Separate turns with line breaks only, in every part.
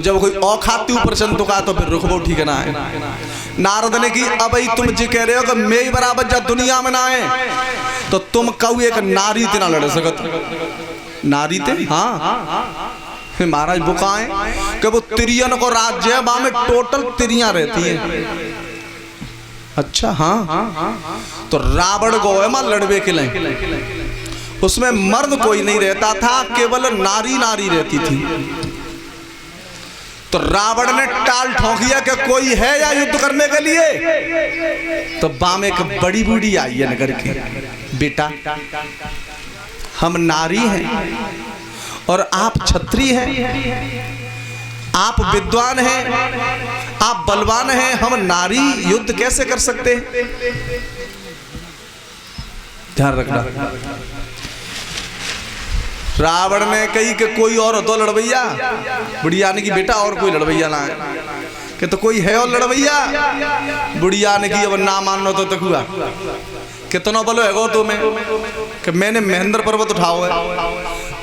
जब कोई औखाती ऊपर चंद का तो फिर रुकबो ठीक है ना है। नारद ने की अब तुम जी कह रहे हो कि मैं बराबर जा दुनिया में ना है तो तुम कहू एक नारी ते ना लड़ सकत। नारी ते हाँ महाराज बुकाए कि वो तिरियन को राज्य है वहां में टोटल तिरियां रहती हैं। अच्छा हाँ तो रावण को है मां लड़वे के लिए उसमें मर्द कोई नहीं रहता था, केवल नारी नारी रहती थी। तो रावण ने टाल ठोकिया कि कोई है या युद्ध करने के लिए। तो बाम एक बड़ी बूढ़ी आई है नगर की, बेटा हम नारी हैं और आप क्षत्रिय हैं, आप विद्वान हैं, आप बलवान हैं, हम नारी युद्ध कैसे कर सकते हैं? ध्यान रखना। रावण ने कही कि कोई और तो लड़वैया, बुढ़िया ने की बेटा और कोई लड़वैया ना है कि तो कोई है और लड़वैया। बुढ़िया ने की अब ना मानो तो तकुआ कितना बलो है गो तुम्हें कि मैंने महेंद्र पर्वत उठाओ है,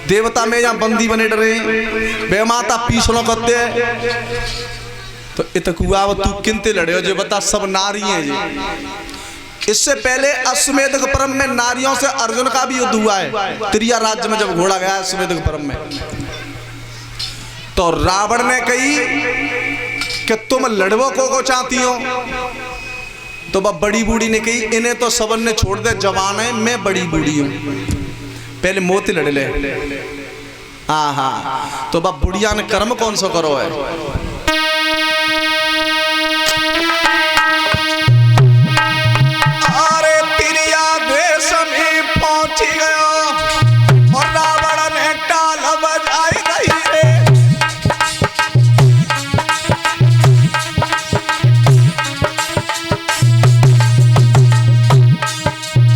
देवता में यहाँ बंदी बने डरे बेमाता पीछलो करते तो इतकुआ तू किनते लड़े हो जो बता सब नारी हैं जी। इससे पहले अश्वमेध पर्व में नारियों से अर्जुन का भी युद्ध हुआ है, त्रिया राज्य में जब घोड़ा गया अश्वमेध पर्व में। तो रावण ने कही कि तुम लड़वो को चाहती हो? तो वह बड़ी बूढ़ी ने कही इन्हें तो सबन ने छोड़ दे, जवान है, मैं बड़ी बूढ़ी हूं, पहले मोती लड़ ले। आहा तो वह बुढ़िया ने कर्म कौन सा करो है? और रावण ने टाल बजाई रही रे।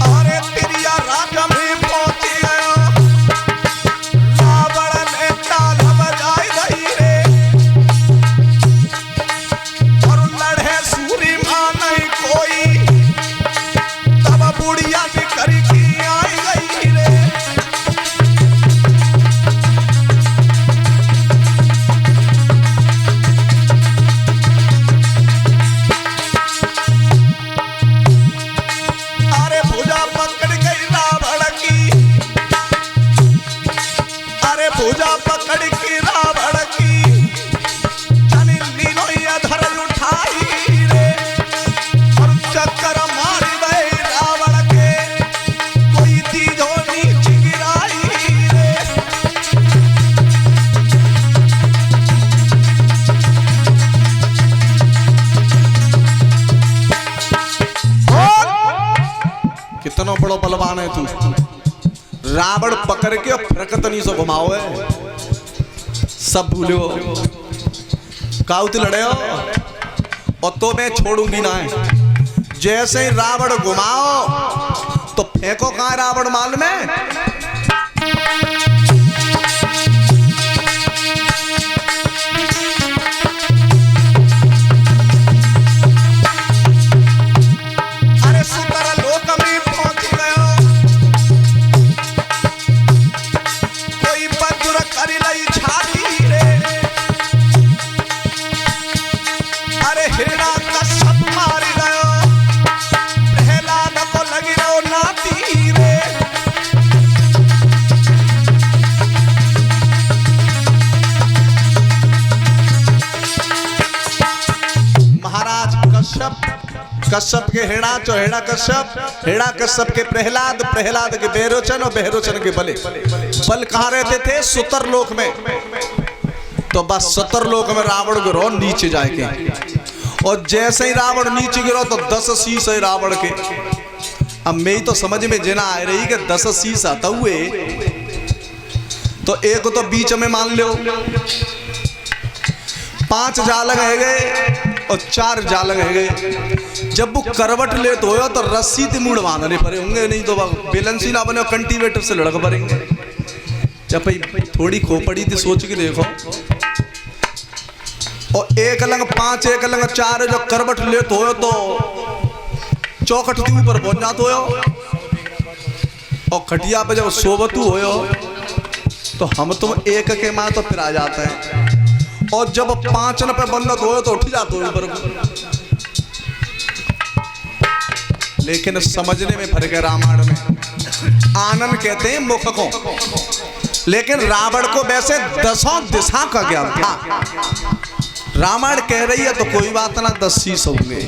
अरे तिरिया राज में पहुंच गया, रावण ने टाल बजाई रही रे। और लड़े सूरी मां नहीं कोई, तब बुढ़िया ने करी की आई गई रे। अरे भुजा पकड़ गई रावण की, अरे भुजा पकड़ के रावण की, जनी लीलो धर उठाई रे। और चक्कर मारी गई रावण के, कोई तीजो नीचे गिराई रे। कितना बड़ो बलवान है तू। रावण पकड़ के प्रकट नहीं सो घुमाओ है, सब भूलो काउत लड़े हो और तो मैं छोड़ूंगी ना है। जैसे ही रावण घुमाओ तो फेंको कहां रावण माल में। अरे सुंदर लोक में पहुंच गयो, कोई बजुर करी लई छाती रे। अरे हिरणा कश्यप मारी गयो, प्रहलाद को लगी रहो नाती रे। महाराज कश्यप के हेड़ा चो हेड़ा कश्यप के प्रहलाद, प्रहलाद के बेरोचन और बेरोचन के बल कहाँ रहते थे? सुतर लोक में। तो बस सुतर लोक में रावण गिरो नीचे जाके, और जैसे ही रावण नीचे गिरो तो 10 शीश है रावण के। अब मैं तो समझ में जेना आ रही कि 10 शीश आता हुए तो एक तो बीच में मान लो 5 जालंग है गए और 4 जालंग है गए। जब वो करवट ले तो रस्सी ते मूड बांधने पड़े होंगे, नहीं तो बैलेंस ही ना बने, कंटीवेटर से लड़क पड़ेंगे। जब भाई थोड़ी खोपड़ी थी सोच के देखो, और एक लंग 5 एक लंग 4 जो करवट ले तो चौखट के ऊपर पहुंच जाते हो, और खटिया पे जब सोबतू हो तो हम तुम एक के माँ तो फिर आ जाते हैं। और जब 5 पे बंदत हो तो उठ जाते हो ऊपर। लेकिन समझने में फर्क है। रामायण में आनंद कहते हैं मुख को, लेकिन रावण को वैसे 10 दिशा का ज्ञान था। रामायण कह रही है तो कोई बात ना, 10 शीश होंगे।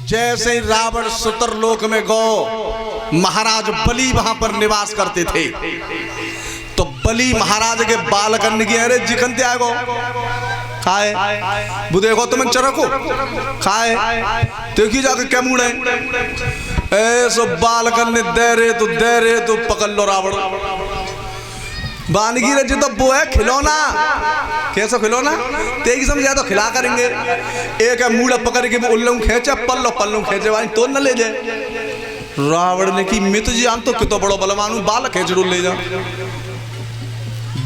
जैसे रावण सुतरलोक में गो, महाराज बलि वहां पर निवास करते थे, तो बलि महाराज के बालकन की अरे जिकन त्यागो खाए वो देखो तुम चरको खाए तो की जाके क्या मुड़े ऐसो बालकन ने दे रे तो पकड़ लो रावण। बानगी रे तो वो है खिलौना, कैसा खिलौना तेगी समझा तो खिला करेंगे। एक है मूड़ा पकड़ के उल्लू खेचे पल्लो खेचे वाली तो न ले जाए। रावण ने की मित जी आन तो कितो बड़ो बलवान बाल खेच ले जा।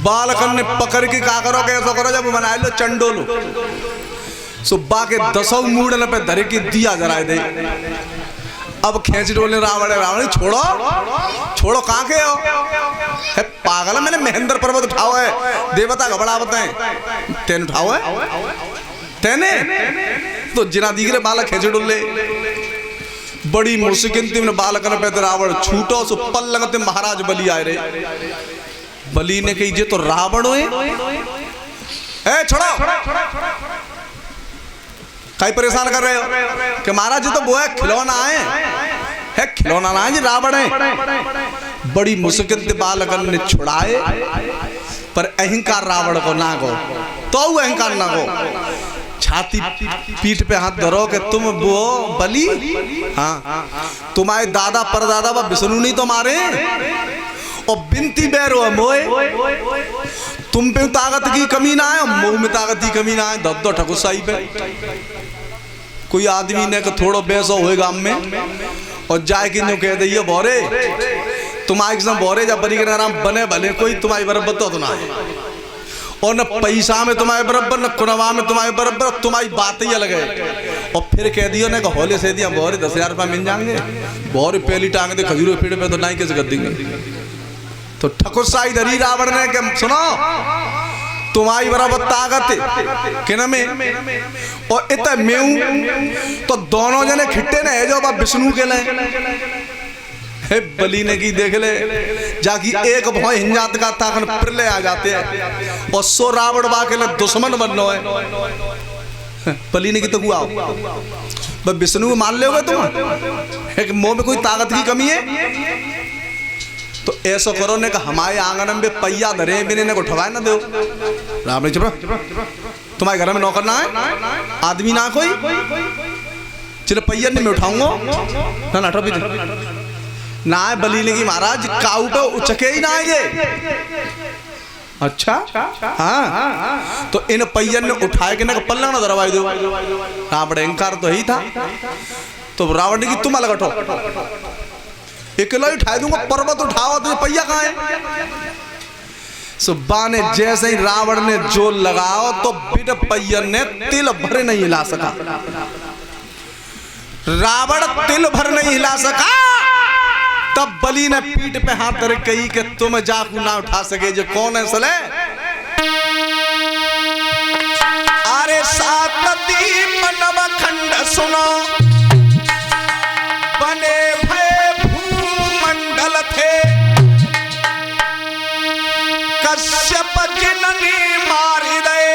बालकन ने पकड़ के का करो कैसा करो जब बना लो चंडोलो सुब्बा के 10 मूड़न पे धरे की दिया जराए दे। अब खेच डोले रावण छोड़ो कहाँ के हो है पागल, मैंने महेंद्र पर्वत उठाओ है, देवता घबरा बताए तेन उठाओ है तेने तो जिना दीगरे बालक खेच डोले। बड़ी मुश्किल बालकन पे रावण छूटो सो पल लगते महाराज बलि आए रे। बलि ने कही जे तो रावण है छोड़ो कई परेशान कर रहे हो कि महाराज जी तो वो है खिलौना है खिलौना ना है जी रावण है। बड़ी मुश्किल से बालकन ने छुड़ाए पर अहंकार रावण को ना गो तो अहंकार ना गो। छाती पीठ पे हाथ धरो कि तुम वो बलि, हाँ तुम्हारे दादा परदादा व विष्णु नहीं तुम्हारे और बिनती बैरो मोए तुम पे ताकत की कमी ना है, मुंह में ताकत की कमी ना है। दो ठकुसाई पे कोई आदमी ने थोड़ो बेसो होए गांव में और जाए कि कह दिए बोरे तुम्हारे संग बोरे जब बनी के नाम बने भले कोई तुम्हारी बराबर तो ना है और न पैसा में तुम्हारे बराबर न कुनवा में तुम्हारे बराबर, तुम्हारी बात ही अलग है। और फिर कह दियो ना होले से दिया बोरे 10,000 रुपया मिल जाएंगे, बोरे पहली टांग दे खजूर पेड़ पे तो नहीं कैसे कर देंगे। तो ठकुरसाई धरी रावण ने कि सुनो तुम्हारी बराबर ताकत किन में और इत में तो दोनों जने खिट्टे ने है जो बाप विष्णु के लिए बलि ने की देख ले जाकी एक भौं हिंजात का ताकन प्रलय आ जाते हैं और सो रावण बा के लिए दुश्मन बननो है। बलि ने की तो हुआ विष्णु को मान ले तुम एक मुंह में कोई ताकत की कमी है तो ऐसा करो ने कहा हमारे आंगन में पहिया धरे बिने ने को उठवाए ना दो। राम चुप तुम्हारे घर में नौकर ना है आदमी ना कोई चलो पहिया नहीं मैं उठाऊंगा ना ना ना है। बलि ने की महाराज काऊ पे उचके ही ना आएंगे। अच्छा हाँ तो इन पहियन ने उठाए के ना पल्ला ना दरवाई दो। रावण अहंकार तो ही था तो रावण ने की तुम अलग उठो अकेला ही उठा दूंगा, पर्वत उठाओ तो पहिया कहाँ है। सुब्बा ने जैसे ही रावण ने जोर लगाओ तो बिट पहियन ने तिल भर नहीं हिला सका। रावण तिल भर नहीं हिला सका तब बलि ने पीठ पे हाथ धर कही कि तुम जाकू ना उठा सके जो कौन है सले। अरे सातती मनव खंड सुनो बने थे कश्यप जिननी मारी गए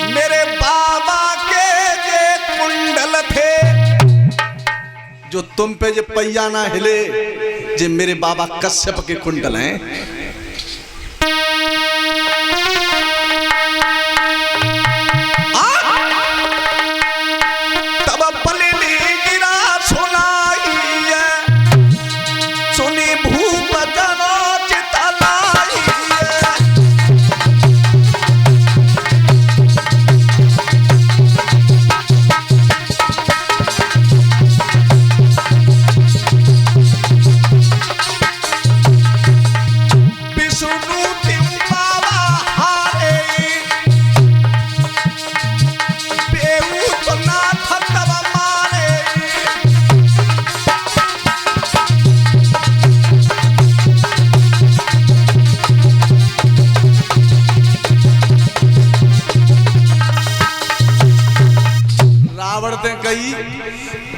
मेरे बाबा के जे कुंडल थे जो तुम पे जो पहिया ना हिले जे मेरे बाबा कश्यप के कुंडल हैं। तब पले गिरा सुनाई सुनी भूप जनो चितलाई।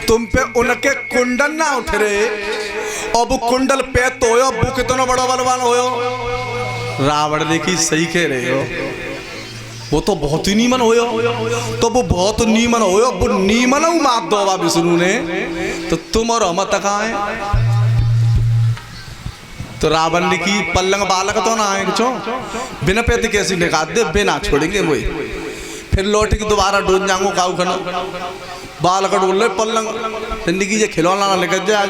तुम पे उनके कुंडल ना उठरे, अब कुंडल पे तो अबू कितना बड़ा बलवान होयो। रावण ने की सही कह रहे हो, वो तो बहुत ही नीमन होयो, तो वो बहुत नीमन होयो, वो नीमन मात दो बाबा विष्णु ने, तो तुम और हम तक आए। तो रावण ने की पल्लंग बालक तो ना आए क्यों, बिना पैते कैसे निकाल दे, बिना छोड़ेंगे वही। फिर लौट के दोबारा डूब जाऊंगा काऊ खना बाल कट बोल रहे पल्लंग जिंदगी ये खिलौना ना लेकर जाए।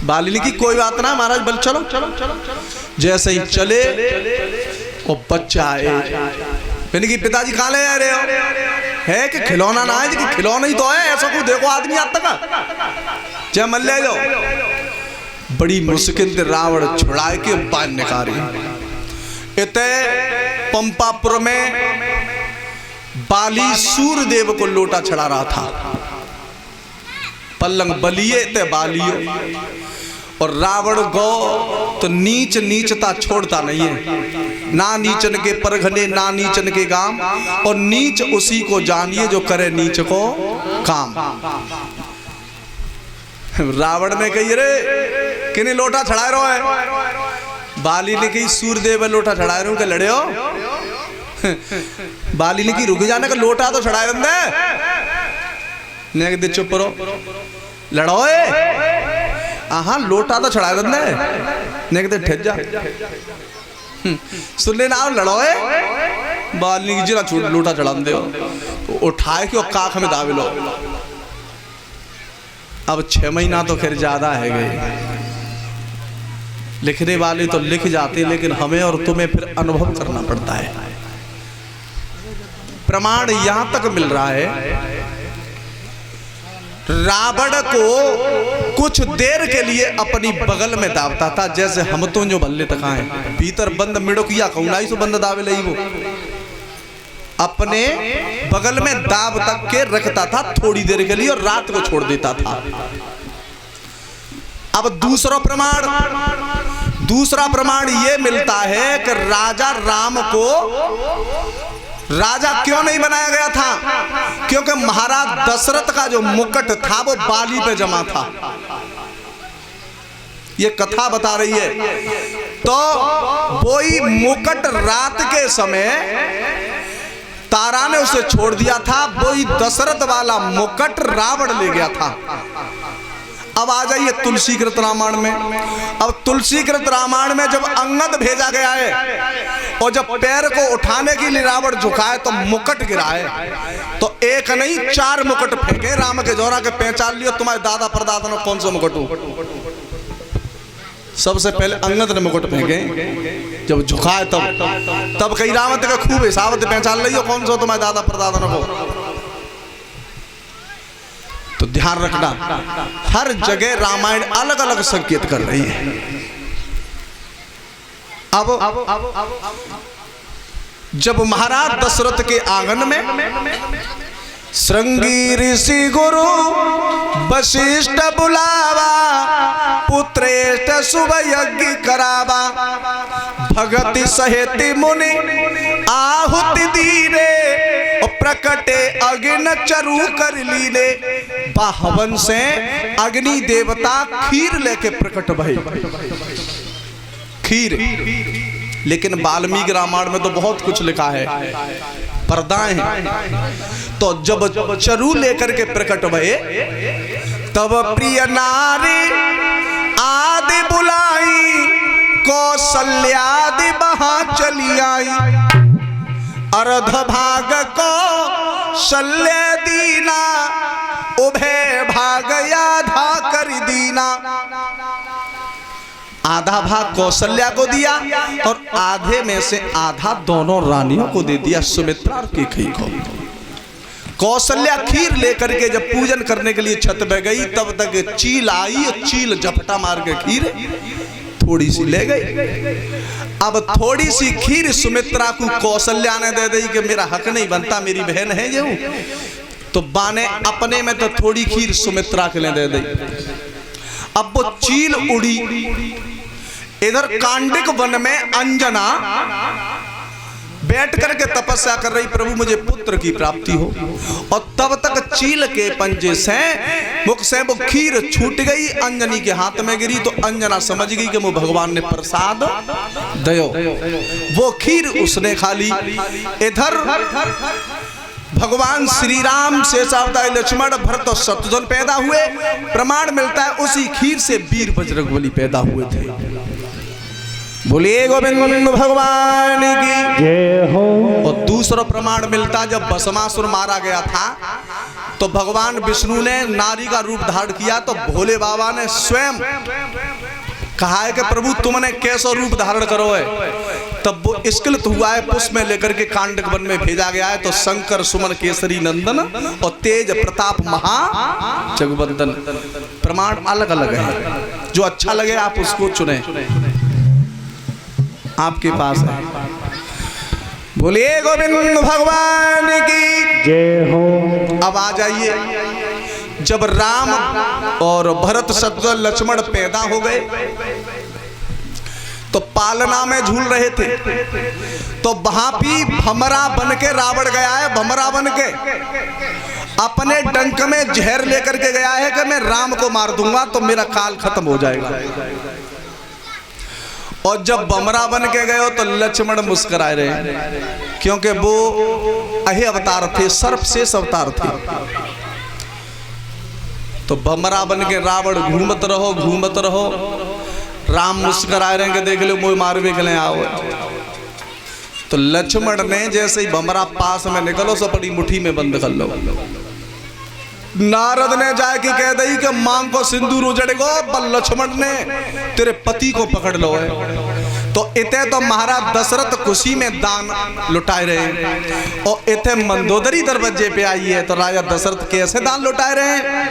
बाली की कोई बात ना महाराज, बल चलो चलो चलो। जैसे ही चले वो बच्चा आए, मैंने की पिताजी कहाँ ले आ रहे हो, है कि खिलौना ना है, कि खिलौना ही तो है, ऐसा कोई देखो आदमी आता का जय मल ले जाओ। बड़ी मुश्किल से रावण छुड़ाए के बाल निकाली। इतने पंपापुर में बाली सूर्यदेव को लोटा चढ़ा रहा था, पल्लंग बलिए ते बालियो, और रावण गौ तो नीच नीचता छोड़ता नहीं है, ना नीचन के परघने ना नीचन के गाम, और नीच उसी को जानिए जो करे नीच को काम। रावण ने कही रे किने लोटा चढ़ा रहे है, बाली ने कही सूर्यदेव लोटा चढ़ा रहे हो के लड़े हो। बाली ने की रुक जाने का लोटा तो चढ़ाए बंदे, ने चुप रहो लड़ो हाँ लोटा तो चढ़ाए बंदे, ने ठेज जा सुन लेना लड़ो। बाली की जिला छूट लोटा चढ़ा दे तो उठाए के काख में दावे लो। अब 6 महीना तो खैर ज्यादा है गए, लिखने वाले तो लिख जाते, लेकिन हमें और तुम्हें फिर अनुभव करना पड़ता है। प्रमाण यहां तक मिल रहा है, रावण को कुछ देर के लिए अपनी बगल में दावता था, जैसे हम तो जो बल्ले तक आए भीतर बंद मिड़ोकिया कौनाई सो बंद दावे लई, वो अपने बगल में दाव तक के रखता था थोड़ी देर के लिए और रात को छोड़ देता था। अब दूसरा प्रमाण ये मिलता है कि राजा राम को राजा क्यों नहीं बनाया गया था, क्योंकि महाराज दशरथ का जो मुकुट था वो बाली पे जमा था, ये कथा बता रही है। तो वही मुकुट रात के समय तारा ने उसे छोड़ दिया था, वही दशरथ वाला मुकुट रावण ले गया था। अब आ जाइए तुलसीकृत रामायण में। अब तुलसीकृत रामायण में जब अंगद भेजा गया है और जब पैर को उठाने के लिए रावण झुकाए तो मुकुट गिरा है, तो एक नहीं 4 मुकुट फेंके राम के जोरा के, पहचान लियो तुम्हारे दादा परदादा ने कौन सा मुकुट हो। सबसे पहले अंगद ने मुकुट फेंके, जब झुकाए तब कई रावत का खूब हिसाब पहचान लियो कौन सा तुम्हारे दादा परदादा ने को। तो ध्यान रखना, हर जगह रामायण अलग अलग संकेत कर रही है। अब जब महाराज दशरथ के आंगन में श्रृंगी ऋषि गुरु वशिष्ठ बुलावा, पुत्रेष्ठ शुभ यज्ञ करावा, भगति सहेति मुनि आहुति दीने, प्रकटे अग्नि चरु कर लीले। बाहवन से अग्नि देवता खीर लेके प्रकट भई, खीर। लेकिन वाल्मीकि रामायण में तो बहुत कुछ लिखा है, पर्दाएं हैं। तो जब चरु लेकर के प्रकट भये तब प्रिय नारी आदि बुलाई कौशल्यादि वहां चली आई। अर्ध भाग कौशल्य दीना उभय भाग आधा कर दीना। आधा भाग कौशल्या को दिया और आधे में से आधा दोनों रानियों को दे दिया, सुमित्रा और कैकेयी को। कौशल्या खीर लेकर के जब पूजन करने के लिए छत पे गई तब तक चील आई, चील झपटा मार के खीर थोड़ी सी ले गई। अब थोड़ी सी खीर सुमित्रा को कौशल्या ने दे दी कि मेरा हक नहीं बनता, मेरी बहन है जो। तो बाने अपने में तो थोड़ी खीर सुमित्रा के लिए दे दी। अब वो चील उड़ी, इधर कांडिक वन में अंजना बैठ करके तपस्या कर रही, प्रभु मुझे पुत्र की प्राप्ति हो। और तब तक चील के पंजे से मुख से वो खीर छूट गई, अंजनी के हाथ में गिरी। तो अंजना समझ गई कि वो भगवान ने प्रसाद दयो, वो खीर उसने खा ली। इधर भगवान श्री राम शेषावतार लक्ष्मण भरत और शत्रुघ्न पैदा हुए। प्रमाण मिलता है उसी खीर से वीर बजरंगबली पैदा हुए थे। बोलिए गोविंद भगवान की जय हो। और दूसरा प्रमाण मिलता, जब भस्मासुर मारा गया था तो भगवान विष्णु ने नारी का रूप धारण किया, तो भोले बाबा ने स्वयं कहा है कि प्रभु तुमने कैसा रूप धारण करो है। तब वो स्खलित हुआ है, पुष्प में लेकर के कांडक वन में भेजा गया है। तो शंकर सुमन केसरी नंदन और तेज प्रताप महा जगवंदन। प्रमाण अलग अलग है, जो अच्छा लगे आप उसको चुने, आपके पास है। बोलिए गोविंद भगवान की जय हो। अब आ जाइए, जब राम और भरत शत्रुघ्न लक्ष्मण पैदा हो गए तो पालना में झूल रहे थे। तो वहां भी भमरा बन के रावण गया है, भमरा बन के अपने डंक में जहर लेकर के गया है कि मैं राम को मार दूंगा तो मेरा काल खत्म हो जाएगा। और जब बमरा बन के गए हो तो लक्ष्मण मुस्कुराए रहे, क्योंकि वो अहे अवतार थे, सर्प शेष अवतार थे। तो बमरा बन के रावण घूमत रहो, राम मुस्कुराए रहे कि देख लो मोह मारवे के लिए आओ। तो लक्ष्मण ने जैसे ही बमरा पास में निकलो सो अपनी मुट्ठी में बंद कर लो। नारद ने जाके कह दी कि मांग को सिंदूर उजड़ेगो, पर लक्ष्मण ने तेरे पति को पकड़ लो है। तो इते तो महाराज दशरथ खुशी में दान लुटाए रहे, और इते मंदोदरी दरवाजे पे आई है तो राजा दशरथ कैसे दान लुटाए रहे।